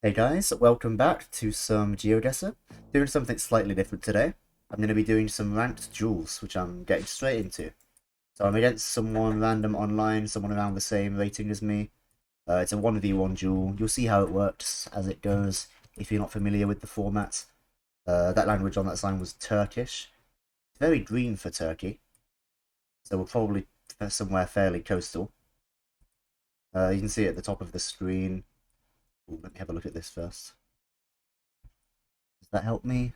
Hey guys, welcome back to some Geoguessr. Doing something slightly different today. I'm going to be doing some ranked duels, which I'm getting straight into. So I'm against someone random online, someone around the same rating as me. It's a 1v1 duel. You'll see how it works as it goes if you're not familiar with the format. That language on that sign was Turkish. It's very green for Turkey, so we're probably somewhere fairly coastal. You can see it at the top of the screen. Ooh, let me have a look at this first. Does that help me?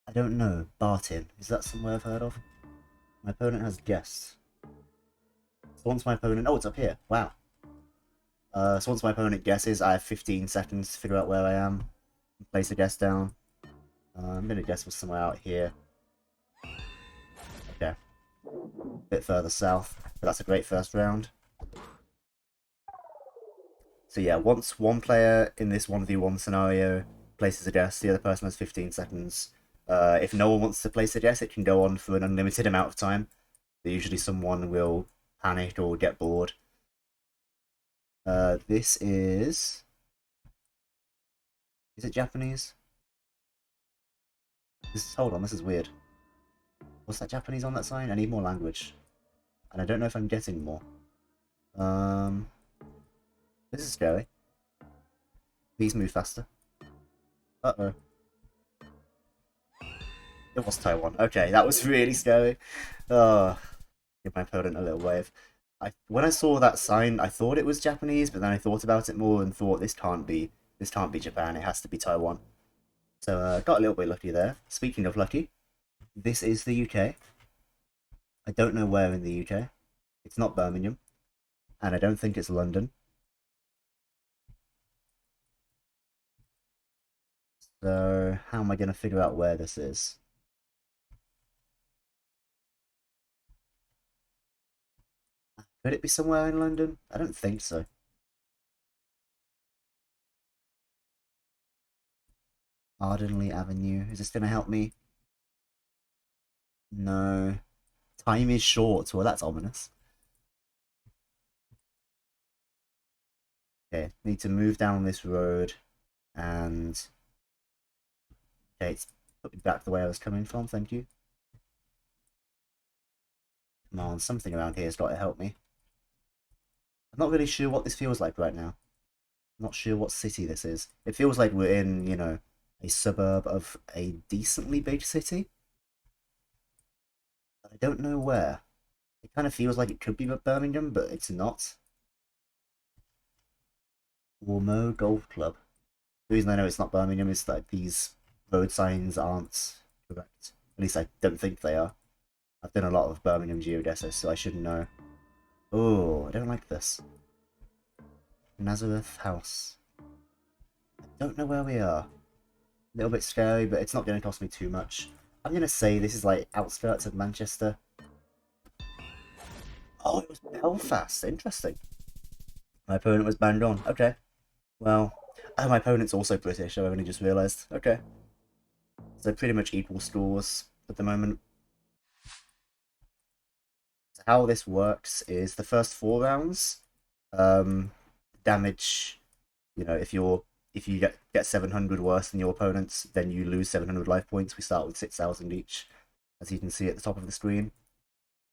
I don't know. Bartin. Is that somewhere I've heard of? My opponent has guessed. So once my opponent... Oh, it's up here. Wow. So once my opponent guesses, I have 15 seconds to figure out where I am. Place a guess down. I'm going to guess for somewhere out here. Okay. A bit further south. But that's a great first round. So yeah, once one player in this 1v1 scenario places a guess, the other person has 15 seconds. If no one wants to place a guess, it can go on for an unlimited amount of time. Usually someone will panic or get bored. This is... Is it Japanese? Hold on, this is weird. What's that Japanese on that sign? I need more language. And I don't know if I'm getting more. Um... This is scary. Please move faster. Uh-oh. It was Taiwan. Okay, that was really scary. Oh, give my opponent a little wave. When I saw that sign, I thought it was Japanese, but then I thought about it more and thought this can't be Japan. It has to be Taiwan. So got a little bit lucky there. Speaking of lucky, this is the UK. I don't know where in the UK. It's not Birmingham, and I don't think it's London. So how am I going to figure out where this is? Could it be somewhere in London? I don't think so. Ardenley Avenue. Is this going to help me? No. Time is short. Well, that's ominous. Okay, need to move down this road and... Okay, it's put me back the way I was coming from, thank you. Come on, something around here has got to help me. I'm not really sure what this feels like right now. I'm not sure what city this is. It feels like we're in, you know, a suburb of a decently big city. But I don't know where. It kind of feels like it could be Birmingham, but it's not. Warmo Golf Club. The reason I know it's not Birmingham is that these road signs aren't correct. At least I don't think they are. I've done a lot of Birmingham Geoguessr, so I should know. Oh, I don't like this. Nazareth House. I don't know where we are. A little bit scary, but it's not going to cost me too much. I'm going to say this is like outskirts of Manchester. Oh, it was Belfast. Interesting. My opponent was banged on. Okay. Well, my opponent's also British. I've only just realised. Okay. So pretty much equal scores at the moment. So how this works is the first 4 rounds, damage, you know, if you get 700 worse than your opponents, then you lose 700 life points. We start with 6,000 each, as you can see at the top of the screen.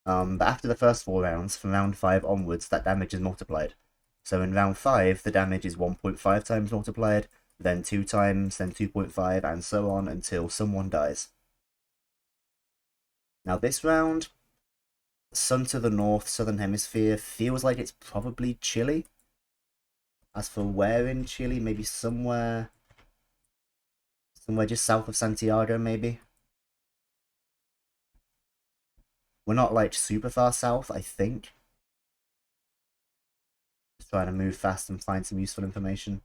But after the first 4 rounds, from round 5 onwards, that damage is multiplied. So in round 5, the damage is 1.5 times multiplied, then 2 times, then 2.5, and so on until someone dies. Now this round, sun to the north, southern hemisphere, feels like it's probably Chile. As for where in Chile, maybe somewhere just south of Santiago, maybe. We're not like super far south, I think. Just trying to move fast and find some useful information.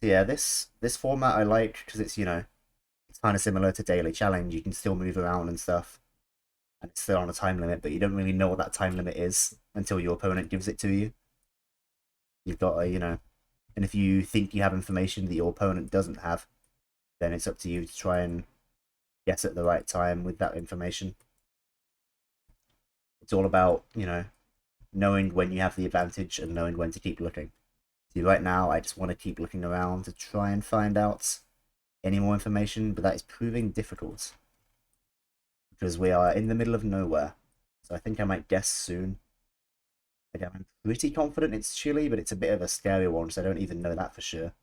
So yeah, this format I like because it's, you know, it's kind of similar to Daily Challenge. You can still move around and stuff, and it's still on a time limit, but you don't really know what that time limit is until your opponent gives it to you. You've got to, you know, and if you think you have information that your opponent doesn't have, then it's up to you to try and guess at the right time with that information. It's all about, you know, knowing when you have the advantage and knowing when to keep looking. See, right now, I just want to keep looking around to try and find out any more information, but that is proving difficult. Because we are in the middle of nowhere. So I think I might guess soon. Again, I'm pretty confident it's Chile, but it's a bit of a scary one, so I don't even know that for sure.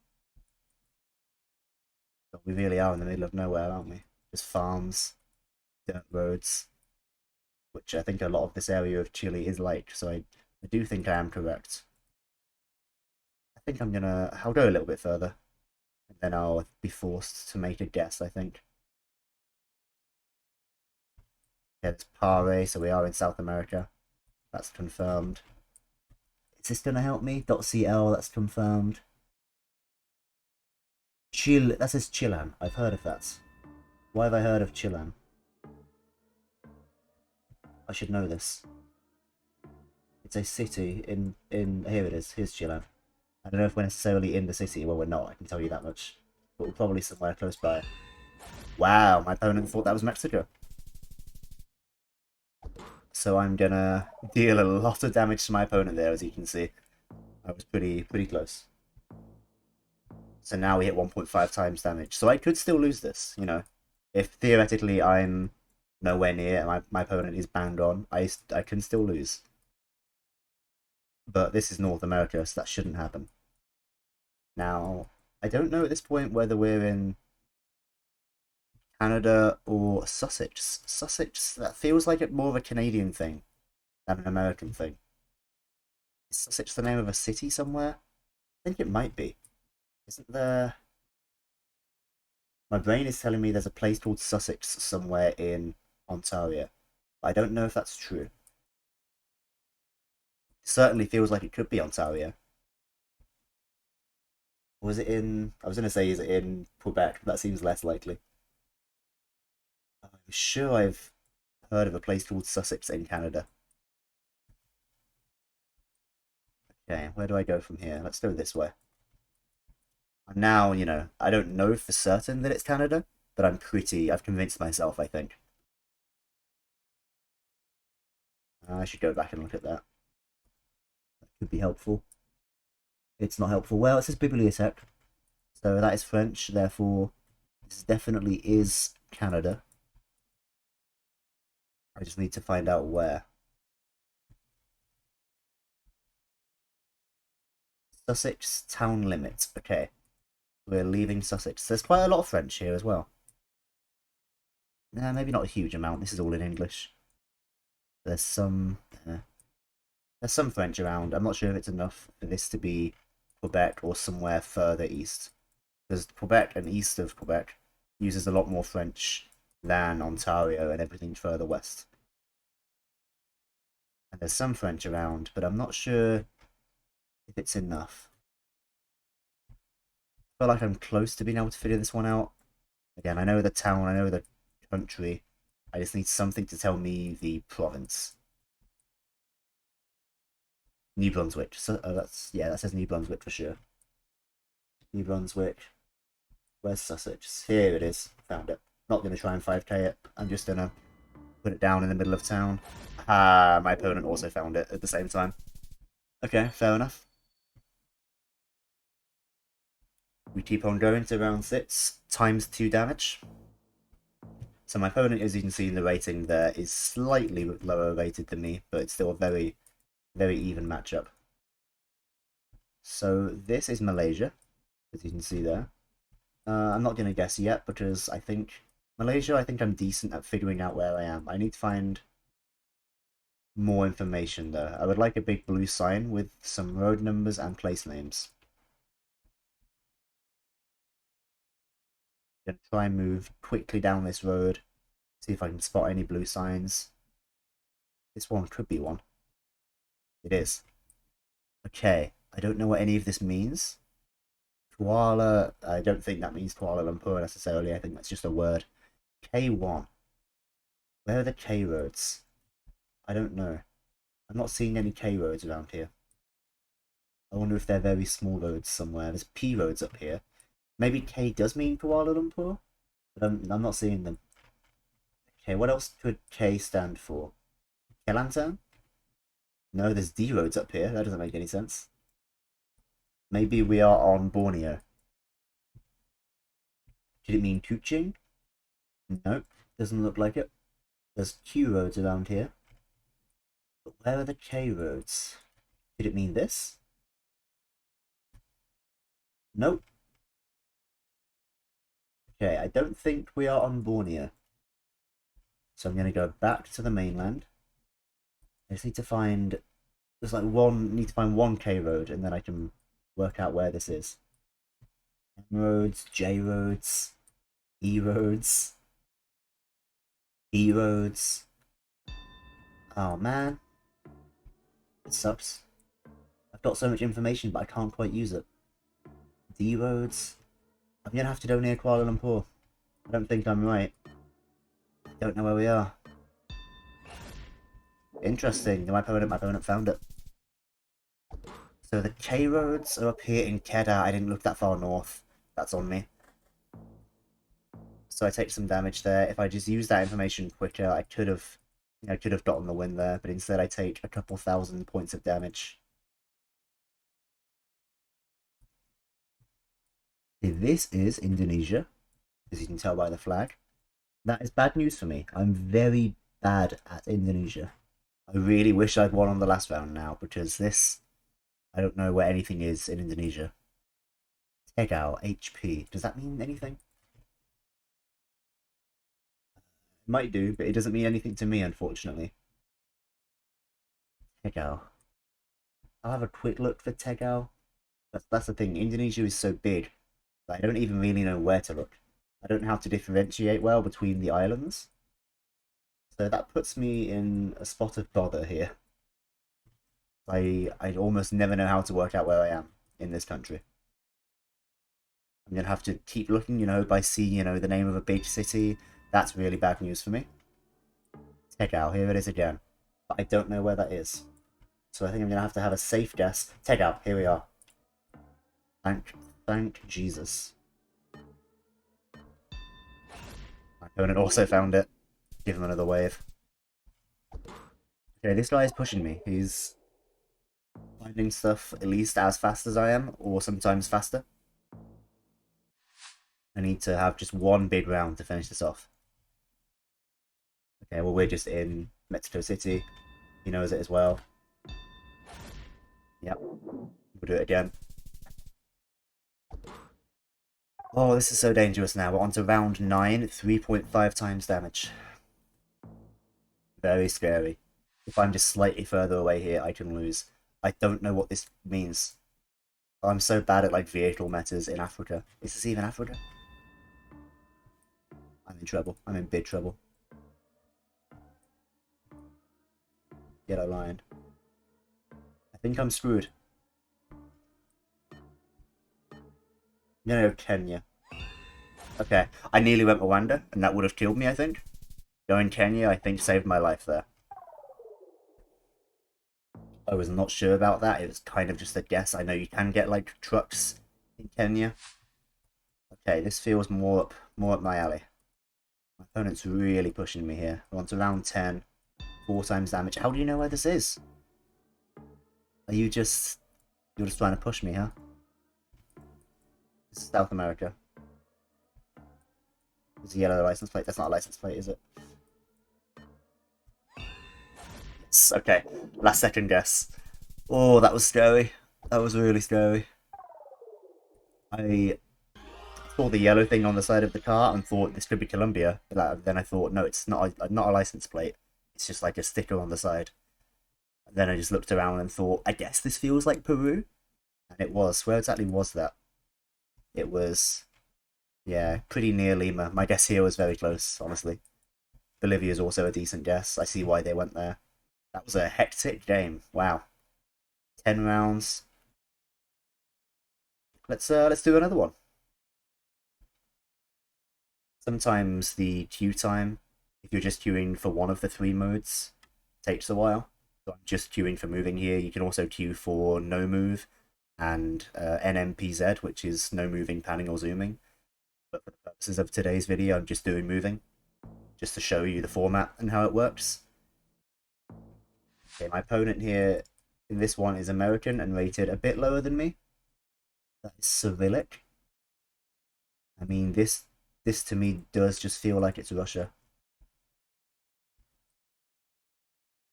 But we really are in the middle of nowhere, aren't we? Just farms, dirt roads, which I think a lot of this area of Chile is like, so I do think I am correct. I think I'll go a little bit further, and then I'll be forced to make a guess, I think. Yeah, it's Pare, so we are in South America. That's confirmed. Is this gonna help me? .cl, that's confirmed. Chile, that says Chilan. I've heard of that. Why have I heard of Chilan? I should know this. It's a city in here it is. Here's Chilan. I don't know if we're necessarily in the city. Well, we're not. I can tell you that much. But we're probably somewhere close by. Wow, my opponent thought that was Mexico. So I'm gonna deal a lot of damage to my opponent there, as you can see. I was pretty close. So now we hit 1.5 times damage. So I could still lose this, you know. If theoretically I'm nowhere near and my opponent is banged on, I can still lose. But this is North America, so that shouldn't happen. Now, I don't know at this point whether we're in Canada or Sussex. Sussex, that feels like it more of a Canadian thing than an American thing. Is Sussex the name of a city somewhere? I think it might be. Isn't there... My brain is telling me there's a place called Sussex somewhere in Ontario. I don't know if that's true. It certainly feels like it could be Ontario. Was it in... I was going to say, is it in Quebec? But that seems less likely. I'm sure I've heard of a place called Sussex in Canada. Okay, where do I go from here? Let's go this way. Now, you know, I don't know for certain that it's Canada, but I've convinced myself, I think. I should go back and look at that. That could be helpful. It's not helpful. Well, it says Bibliothèque, so that is French, therefore this definitely is Canada. I just need to find out where. Sussex town limit. Okay. We're leaving Sussex. There's quite a lot of French here as well. Maybe not a huge amount. This is all in English. There's some French around. I'm not sure if it's enough for this to be Quebec or somewhere further east. Because Quebec and east of Quebec uses a lot more French than Ontario and everything further west. And there's some French around, but I'm not sure if it's enough. I feel like I'm close to being able to figure this one out. Again, I know the town, I know the country. I just need something to tell me the province. New Brunswick. So, that says New Brunswick for sure. New Brunswick. Where's Sussex? Here it is. Found it. Not going to try and 5k it. I'm just going to put it down in the middle of town. Ah, my opponent also found it at the same time. Okay, fair enough. We keep on going to round 6, times 2 damage. So my opponent, as you can see in the rating there, is slightly lower rated than me, but it's still a very, very even matchup. So this is Malaysia, as you can see there. I'm not going to guess yet, because I think I'm decent at figuring out where I am. I need to find more information though. I would like a big blue sign with some road numbers and place names. I'm going to try and move quickly down this road, see if I can spot any blue signs. This one could be one. It is. Okay, I don't know what any of this means. Kuala, I don't think that means Kuala Lumpur necessarily, I think that's just a word. K1. Where are the K roads? I don't know. I'm not seeing any K roads around here. I wonder if they're very small roads somewhere. There's P roads up here. Maybe K does mean Kuala Lumpur, but I'm not seeing them. Okay, what else could K stand for? Kelantan? No, there's D roads up here. That doesn't make any sense. Maybe we are on Borneo. Did it mean Kuching? Nope, doesn't look like it. There's Q roads around here. But where are the K roads? Did it mean this? Nope. Okay, I don't think we are on Borneo. So I'm going to go back to the mainland. I just need to find... There's like need to find one K road, and then I can work out where this is. M roads, J roads, E roads, E roads. Oh man. It sucks. I've got so much information, but I can't quite use it. D roads. I'm going to have to go near Kuala Lumpur. I don't think I'm right. I don't know where we are. Interesting. My opponent found it. So the K roads are up here in Kedah. I didn't look that far north. That's on me. So I take some damage there. If I just use that information quicker, I could have gotten the win there, but instead I take a couple thousand points of damage. This is Indonesia, as you can tell by the flag. That is bad news for me. I'm very bad at Indonesia. I really wish I'd won on the last round now, because this... I don't know where anything is in Indonesia. Tegao, HP. Does that mean anything? It might do, but it doesn't mean anything to me, unfortunately. Tegao. I'll have a quick look for Tegao. That's the thing. Indonesia is so big that I don't even really know where to look. I don't know how to differentiate well between the islands. So that puts me in a spot of bother here. I almost never know how to work out where I am in this country. I'm going to have to keep looking, if I see, the name of a big city. That's really bad news for me. Tegao, here it is again. But I don't know where that is. So I think I'm going to have a safe guess. Tegao, here we are. Thank Jesus. My opponent also found it. Give him another wave. Okay, this guy is pushing me. He's finding stuff at least as fast as I am, or sometimes faster. I need to have just one big round to finish this off. Okay, well, we're just in Mexico City. He knows it as well. Yep. We'll do it again. Oh, this is so dangerous now. We're on to round 9, 3.5 times damage. Very scary. If I'm just slightly further away here, I can lose. I don't know what this means. I'm so bad at, vehicle metas in Africa. Is this even Africa? I'm in trouble. I'm in big trouble. Yellow line. I think I'm screwed. No, Kenya. Okay, I nearly went Rwanda, and that would have killed me, I think. Going Kenya, I think, saved my life there. I was not sure about that. It was kind of just a guess. I know you can get, trucks in Kenya. Okay, this feels more up my alley. My opponent's really pushing me here. We're on to round 10. 4 times damage. How do you know where this is? Are you just... You're just trying to push me, huh? This is South America. There's a yellow license plate. That's not a license plate, is it? Yes, okay. Last second guess. Oh, that was scary. That was really scary. I saw the yellow thing on the side of the car and thought this could be Colombia. But then I thought, no, it's not a license plate. It's just like a sticker on the side. And then I just looked around and thought, I guess this feels like Peru? And it was. Where exactly was that? It was... Yeah, pretty near Lima. My guess here was very close, honestly. Bolivia is also a decent guess. I see why they went there. That was a hectic game. Wow. 10 rounds. Let's do another one. Sometimes the queue time, if you're just queuing for one of the 3 modes, takes a while. So I'm just queuing for moving here. You can also queue for no move and NMPZ, which is no moving, panning, or zooming. But for the purposes of today's video, I'm just doing moving, just to show you the format and how it works. Okay, my opponent here in this one is American and rated a bit lower than me. That is Cyrillic. I mean, this to me does just feel like it's Russia.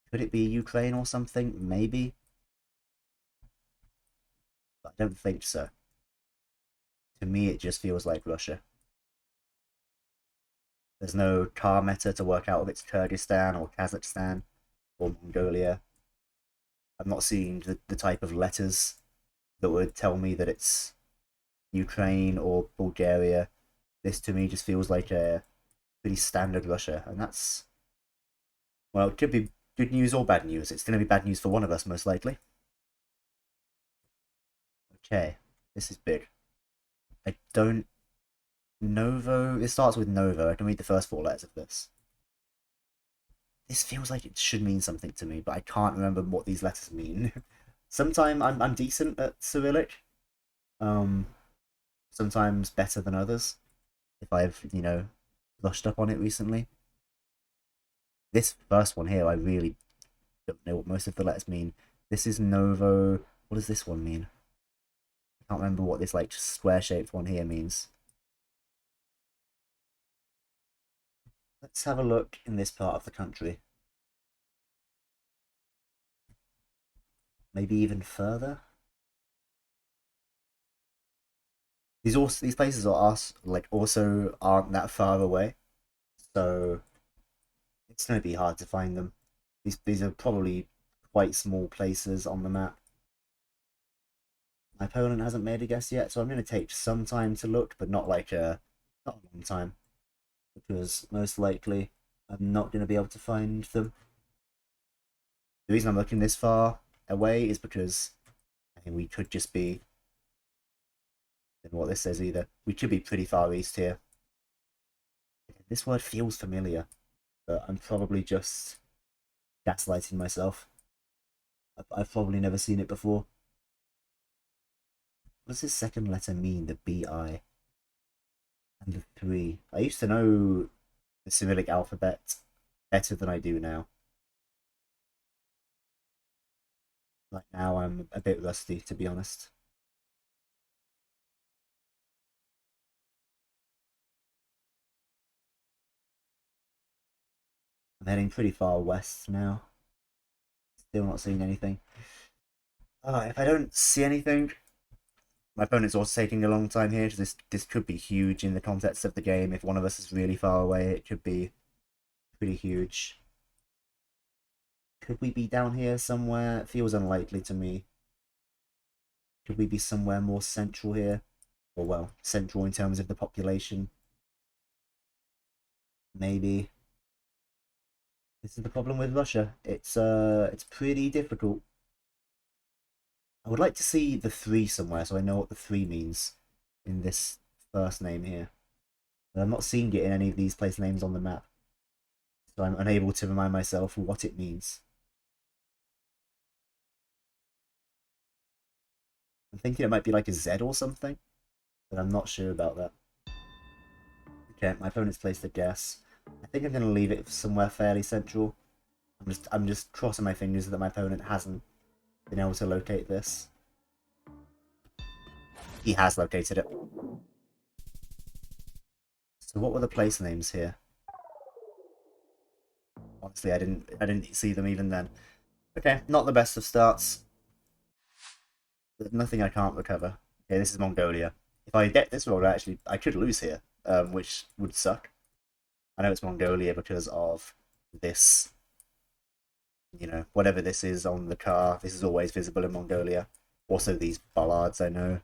Could it be Ukraine or something? Maybe, but I don't think so. To me, it just feels like Russia. There's no car meta to work out if it's Kyrgyzstan or Kazakhstan or Mongolia. I'm not seeing the type of letters that would tell me that it's Ukraine or Bulgaria. This to me just feels like a pretty standard Russia, and that's, well, it could be good news or bad news. It's going to be bad news for one of us, most likely. Okay, this is big. I don't. Novo. It starts with Novo. I can read the first four letters of this. This feels like it should mean something to me, but I can't remember what these letters mean. Sometimes I'm decent at Cyrillic. Um, sometimes better than others. If I've brushed up on it recently. This first one here, I really don't know what most of the letters mean. This is Novo. What does this one mean? I can't remember what this like square shaped one here means. Let's have a look in this part of the country. Maybe even further. These places are like also aren't that far away, so it's gonna be hard to find them. These are probably quite small places on the map. My opponent hasn't made a guess yet, so I'm gonna take some time to look, but not like not a long time, because most likely I'm not gonna be able to find them. The reason I'm looking this far away is because I think we could just be, I don't know what this says either. We could be pretty far east here. This word feels familiar, but I'm probably just gaslighting myself. I've probably never seen it before. What does this second letter mean? The BI and the 3. I used to know the Cyrillic alphabet better than I do now. Right now, I'm a bit rusty, to be honest. I'm heading pretty far west now. Still not seeing anything. If I don't see anything, my opponent's also taking a long time here. So this could be huge in the context of the game. If one of us is really far away, it could be pretty huge. Could we be down here somewhere? It feels unlikely to me. Could we be somewhere more central here? Or, well, central in terms of the population? Maybe. This is the problem with Russia. It's pretty difficult. I would like to see the 3 somewhere so I know what the 3 means in this first name here. But I'm not seeing it in any of these place names on the map. So I'm unable to remind myself what it means. I'm thinking it might be like a Z or something, but I'm not sure about that. Okay, my opponent's placed a guess. I think I'm going to leave it somewhere fairly central. I'm just crossing my fingers that my opponent hasn't been able to locate this. He has located it. So what were the place names here? Honestly, I didn't see them even then. Okay, not the best of starts. But nothing I can't recover. Okay, this is Mongolia. If I get this wrong, I could lose here, which would suck. I know it's Mongolia because of this, whatever this is on the car. This is always visible in Mongolia. Also, these bollards I know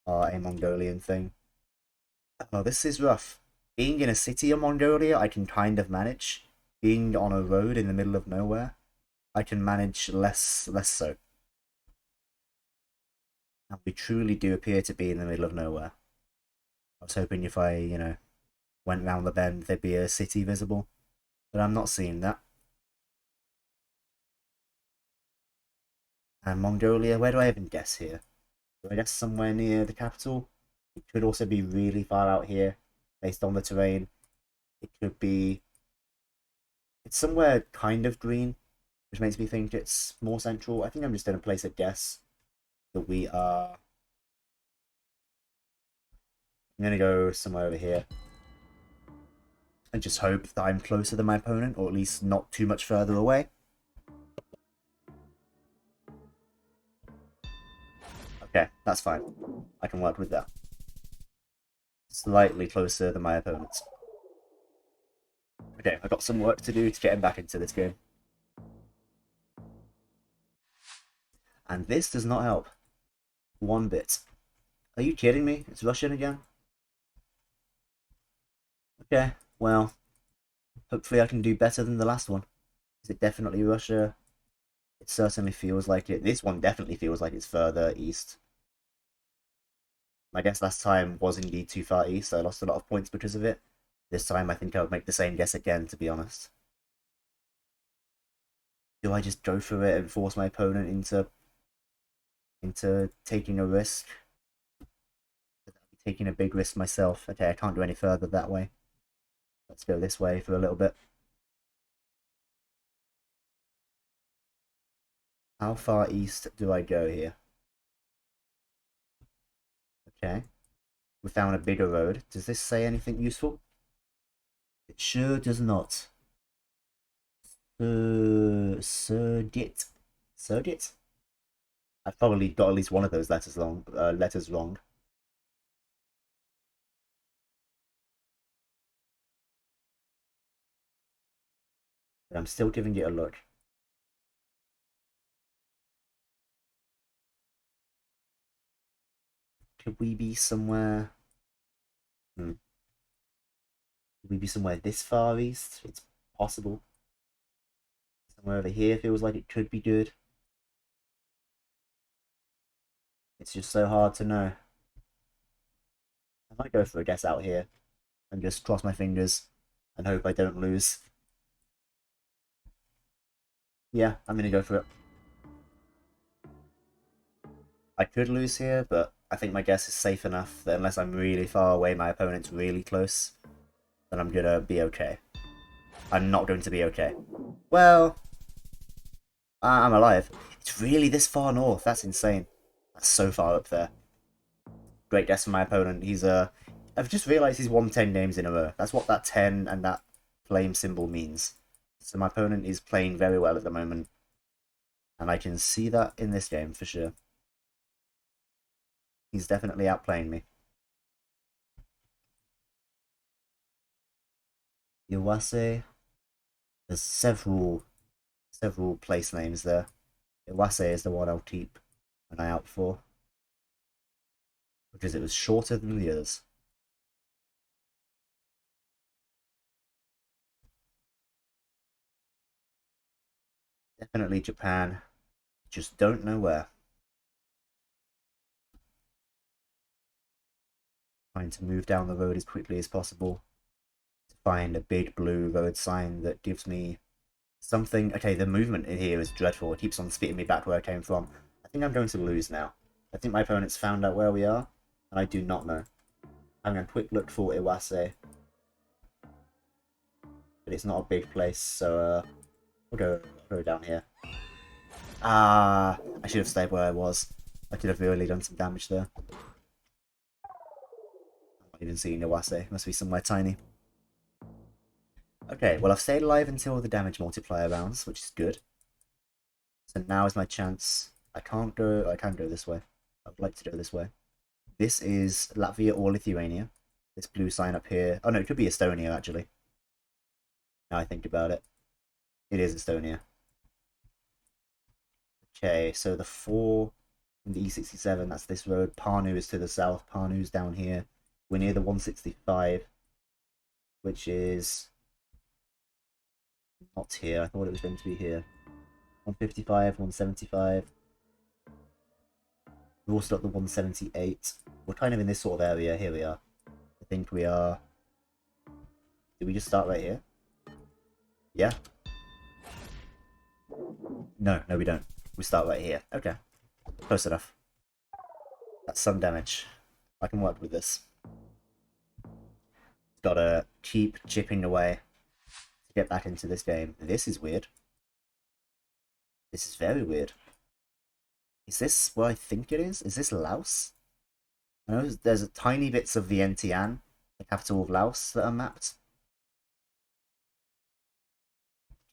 are a Mongolian thing. Oh, this is rough. Being in a city in Mongolia, I can kind of manage. Being on a road in the middle of nowhere, I can manage less so. And we truly do appear to be in the middle of nowhere. I was hoping if I, went round the bend, there'd be a city visible, but I'm not seeing that. And Mongolia, where do I even guess here? Do I guess somewhere near the capital? It could also be really far out here, based on the terrain. It could be. It's somewhere kind of green, which makes me think it's more central. I think I'm just going to place a guess that we are I'm gonna go somewhere over here. And just hope that I'm closer than my opponent, or at least not too much further away. Okay, that's fine. I can work with that. Slightly closer than my opponents. Okay, I've got some work to do to get him back into this game. And this does not help. One bit. Are you kidding me? It's Russian again? Okay, well, hopefully I can do better than the last one. Is it definitely Russia? It certainly feels like it. This one definitely feels like it's further east. I guess last time was indeed too far east, so I lost a lot of points because of it. This time I think I would make the same guess again, to be honest. Do I just go for it and force my opponent into taking a risk? Taking a big risk myself. Okay, I can't go any further that way. Let's go this way for a little bit. How far east do I go here? Okay. We found a bigger road. Does this say anything useful? It sure does not. Surgit. Surgit? I've probably got at least one of those letters wrong. But I'm still giving it a look. Could we be somewhere? Could we be somewhere this far east? It's possible. Somewhere over here feels like it could be good. It's just so hard to know. I might go for a guess out here and just cross my fingers and hope I don't lose. Yeah, I'm gonna go for it. I could lose here, but I think my guess is safe enough that unless I'm really far away, my opponent's really close, then I'm gonna be okay. I'm not going to be okay. Well, I'm alive. It's really this far north. That's insane. That's so far up there. Great guess from my opponent. I've just realised he's won 10 games in a row. That's what that 10 and that flame symbol means. So my opponent is playing very well at the moment. And I can see that in this game for sure. He's definitely outplaying me. Iwase. There's several place names there. Iwase is the one I'll keep an eye out for. Because it was shorter than the others. Definitely Japan. Just don't know where. Trying to move down the road as quickly as possible. To find a big blue road sign that gives me something. Okay, the movement in here is dreadful. It keeps on spitting me back where I came from. I think I'm going to lose now. I think my opponent's found out where we are, and I do not know. I'm going to quick look for Iwase. But it's not a big place, so we'll go down here. Ah, I should have stayed where I was. I could have really done some damage there. I'm not even seeing Iwase. Must be somewhere tiny. Okay, well I've stayed alive until the damage multiplier rounds, which is good. So now is my chance. I can go this way. I'd like to go this way. This is Latvia or Lithuania. This blue sign up here. Oh no, it could be Estonia actually. Now I think about it. It is Estonia. Okay, so the 4 in the E67, that's this road. Parnu is to the south. Parnu's down here. We're near the 165, which is not here. I thought it was going to be here. 155, 175. We've also got the 178. We're kind of in this sort of area. Here we are. I think we are... Did we just start right here? Yeah? No, we don't. We start right here. Okay. Close enough. That's some damage. I can work with this. Gotta keep chipping away to get back into this game. This is weird. This is very weird. Is this what I think it is? Is this Laos? I know there's tiny bits of Vientiane, the capital of Laos, that are mapped.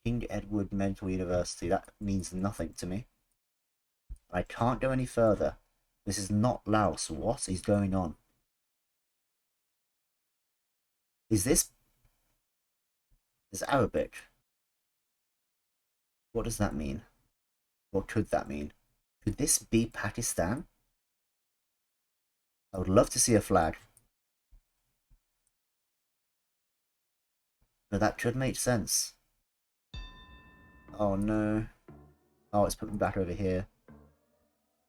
King Edward Mental University, that means nothing to me. I can't go any further. This is not Laos. What is going on? Is this Arabic? What does that mean? What could that mean? Could this be Pakistan? I would love to see a flag. But that could make sense. Oh no. Oh, it's put me back over here.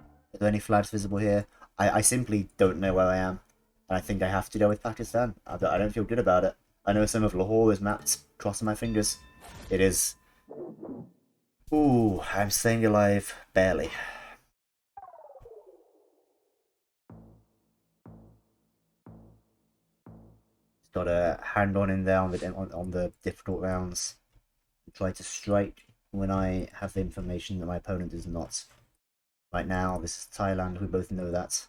Are there any flags visible here? I simply don't know where I am. And I think I have to go with Pakistan. I don't feel good about it. I know some of Lahore is mapped. Crossing my fingers. It is. Ooh, I'm staying alive. Barely. Just gotta hang on in there on the difficult rounds. Try to strike when I have the information that my opponent does not. Right now, this is Thailand. We both know that.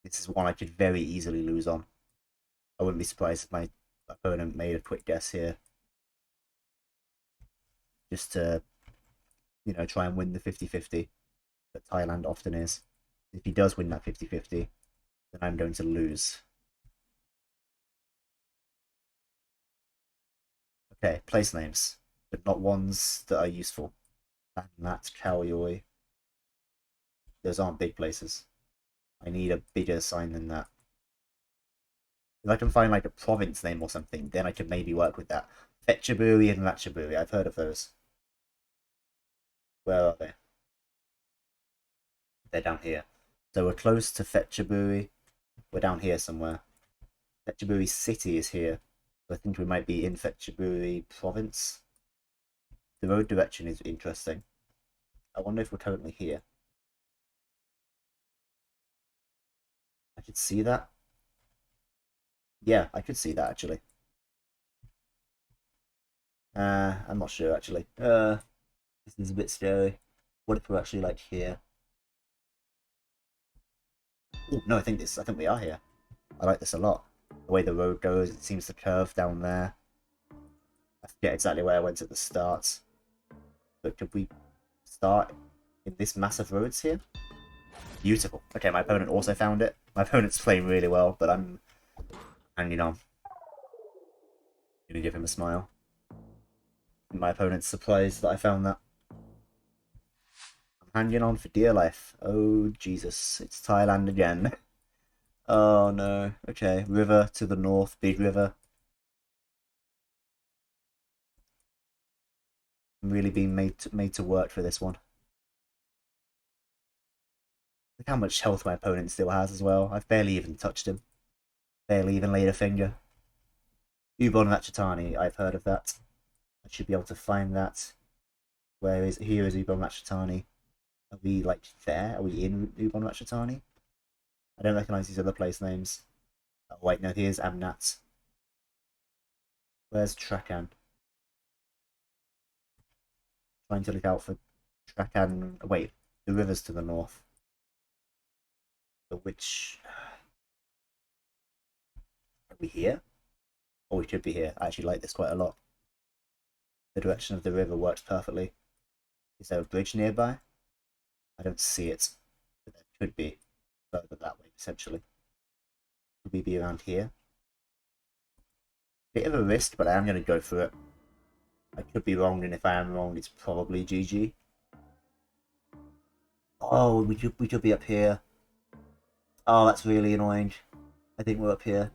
This is one I could very easily lose on. I wouldn't be surprised if my opponent made a quick guess here. Just to, try and win the 50-50 that Thailand often is. If he does win that 50-50, then I'm going to lose. Okay, place names, but not ones that are useful. And that's Kaoyoi. Those aren't big places. I need a bigger sign than that. If I can find like a province name or something, then I could maybe work with that. Phetchaburi and Ratchaburi, I've heard of those. Where are they? They're down here. So we're close to Phetchaburi. We're down here somewhere. Phetchaburi city is here. So I think we might be in Phetchaburi province. The road direction is interesting. I wonder if we're currently here. I could see that. Yeah, I could see that actually. I'm not sure actually. This is a bit scary. What if we're actually like here? Ooh, no, I think we are here. I like this a lot. The way the road goes, it seems to curve down there. I forget exactly where I went at the start. But could we start in this massive roads here? Beautiful. Okay, my opponent also found it. My opponent's playing really well, but I'm hanging on. Gonna give him a smile. My opponent's surprised that I found that. I'm hanging on for dear life. Oh, Jesus. It's Thailand again. Oh, no. Okay, river to the north. Big river. I'm really being made to work for this one. Look how much health my opponent still has as well. I've barely even touched him. Barely even laid a finger. Ubon Ratchatani, I've heard of that. I should be able to find that. Here is Ubon Ratchatani. Are we like there? Are we in Ubon Ratchatani? I don't recognise these other place names. Oh wait, no, here's Amnat. Where's Trakan? Trying to look out for Trakan. Wait, the river's to the north. But which... Are we here? Or we could be here. I actually like this quite a lot. The direction of the river works perfectly. Is there a bridge nearby? I don't see it. But there could be. Further that way, potentially. Could we be around here? Bit of a risk, but I am going to go for it. I could be wrong, and if I am wrong, it's probably GG. Oh, we could be up here. Oh, that's really annoying. I think we're up here.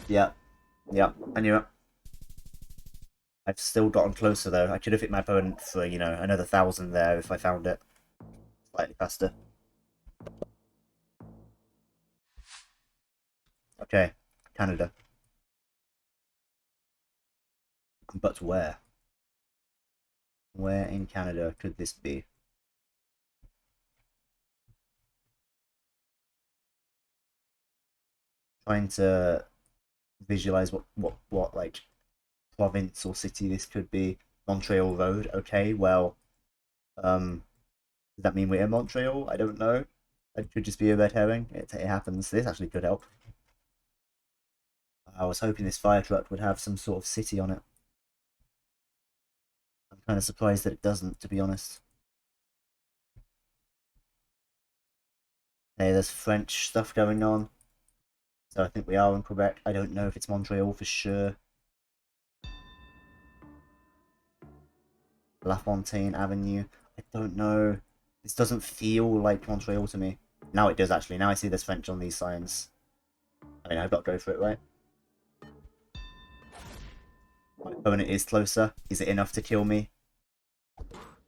Yeah. Yeah, I knew it. I've still gotten closer though. I could have hit my opponent for, another 1,000 there if I found it slightly faster. Okay, Canada. But where? Where in Canada could this be? Trying to visualize what like province or city this could be. Montreal Road. Okay, well, does that mean we're in Montreal? I don't know. It could just be a red herring. It happens. This actually could help. I was hoping this fire truck would have some sort of city on it. I'm kind of surprised that it doesn't, to be honest. Hey, there's French stuff going on. So I think we are in Quebec. I don't know if it's Montreal for sure. La Fontaine Avenue. I don't know. This doesn't feel like Montreal to me. Now it does, actually. Now I see there's French on these signs. I mean, I've got to go for it, right? My opponent is closer. Is it enough to kill me?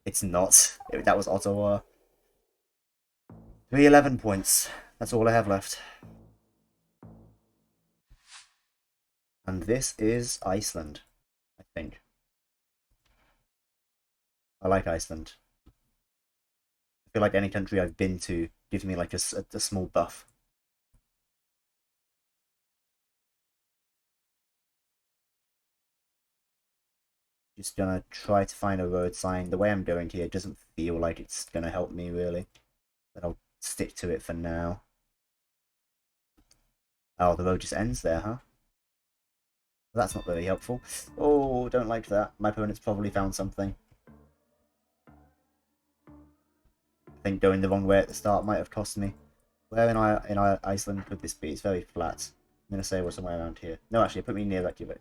It's not. That was Ottawa. 311 points. That's all I have left. And this is Iceland, I think. I like Iceland. I feel like any country I've been to gives me like a small buff. Just gonna try to find a road sign. The way I'm doing here doesn't feel like it's gonna help me really. But I'll stick to it for now. Oh, the road just ends there, huh? That's not very helpful. Oh, don't like that. My opponent's probably found something. I think going the wrong way at the start might have cost me. Where in Iceland could this be? It's very flat. I'm gonna say we're somewhere around here. No, actually, put me near Reykjavik.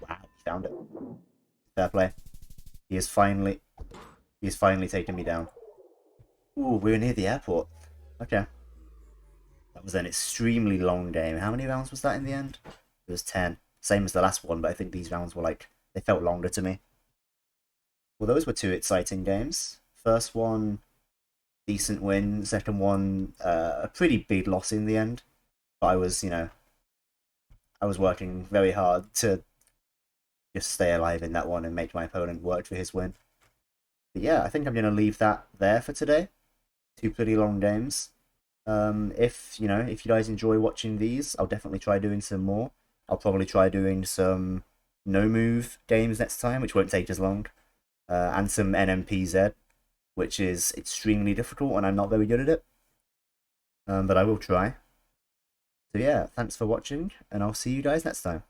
Wow, he found it. Fair play. He has finally taken me down. Ooh, we were near the airport. Okay. That was an extremely long game. How many rounds was that in the end? It was 10. Same as the last one, but I think these rounds were like, they felt longer to me. Well, those were two exciting games. First one, decent win. Second one, a pretty big loss in the end. But I was, I was working very hard to just stay alive in that one and make my opponent work for his win. But yeah, I think I'm going to leave that there for today. Two pretty long games. If you guys enjoy watching these, I'll definitely try doing some more. I'll probably try doing some no move games next time, which won't take as long, and some NMPZ, which is extremely difficult and I'm not very good at it. But I will try. So yeah, thanks for watching, and I'll see you guys next time.